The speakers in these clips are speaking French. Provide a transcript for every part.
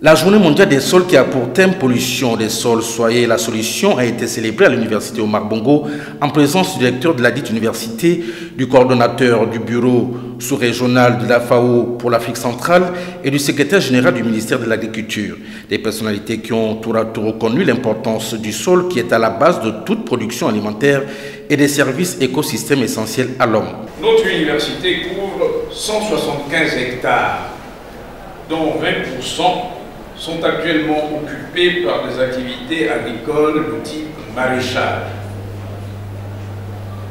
La journée mondiale des sols qui a pour thème pollution des sols, soyez la solution, a été célébrée à l'université Omar Bongo en présence du directeur de la dite université, du coordonnateur du bureau sous-régional de la FAO pour l'Afrique centrale et du secrétaire général du ministère de l'Agriculture. Des personnalités qui ont tour à tour reconnu l'importance du sol qui est à la base de toute production alimentaire et des services écosystèmes essentiels à l'homme. Notre université couvre 175 hectares, dont 20% sont actuellement occupés par des activités agricoles de type maraîchage.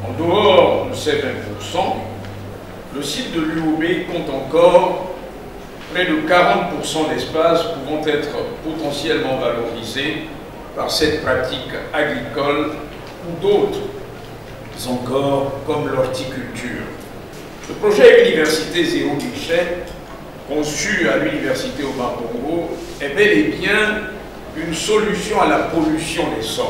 En dehors de ces 20%, le site de l'UOB compte encore près de 40% d'espaces pouvant être potentiellement valorisés par cette pratique agricole ou d'autres encore comme l'horticulture. Le projet Université Zéro Déchet, conçu à l'université Omar Bongo, est bel et bien une solution à la pollution des sols.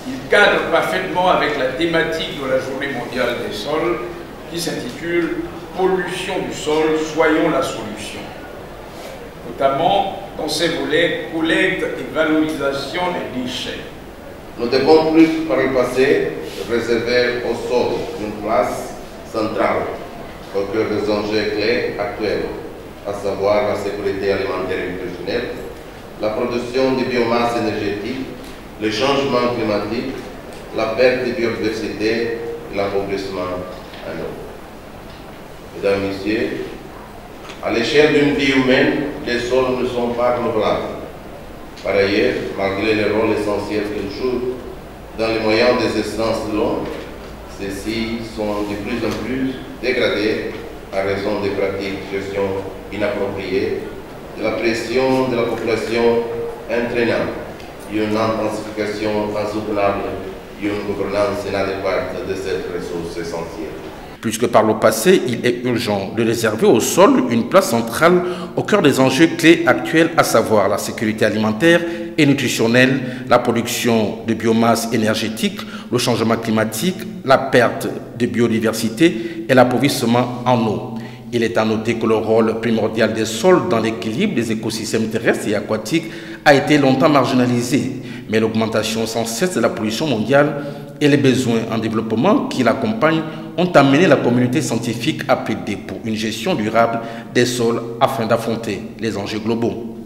Il cadre parfaitement avec la thématique de la Journée mondiale des sols qui s'intitule « Pollution du sol, soyons la solution », notamment dans ses volets collecte et valorisation des déchets. Nous devons plus par le passé réserver au sol une place centrale au cœur des enjeux clés actuels, à savoir la sécurité alimentaire et nutritionnelle, la production de biomasse énergétique, le changement climatique, la perte de biodiversité et l'appauvrissement en eau. Mesdames et Messieurs, à l'échelle d'une vie humaine, les sols ne sont pas renouvelables. Par ailleurs, malgré le rôle essentiel qu'ils jouent dans les moyens des essences de l'homme, ceux-ci sont de plus en plus dégradés à raison des pratiques de gestion inappropriées, de la pression de la population entraînant une intensification insoutenable et une gouvernance inadéquate de cette ressource essentielle. Plus que par le passé, il est urgent de réserver au sol une place centrale au cœur des enjeux clés actuels, à savoir la sécurité alimentaire et nutritionnelle, la production de biomasse énergétique, le changement climatique, la perte de biodiversité et l'appauvrissement en eau. Il est à noter que le rôle primordial des sols dans l'équilibre des écosystèmes terrestres et aquatiques a été longtemps marginalisé, mais l'augmentation sans cesse de la pollution mondiale et les besoins en développement qui l'accompagnent ont amené la communauté scientifique à plaider pour une gestion durable des sols afin d'affronter les enjeux globaux.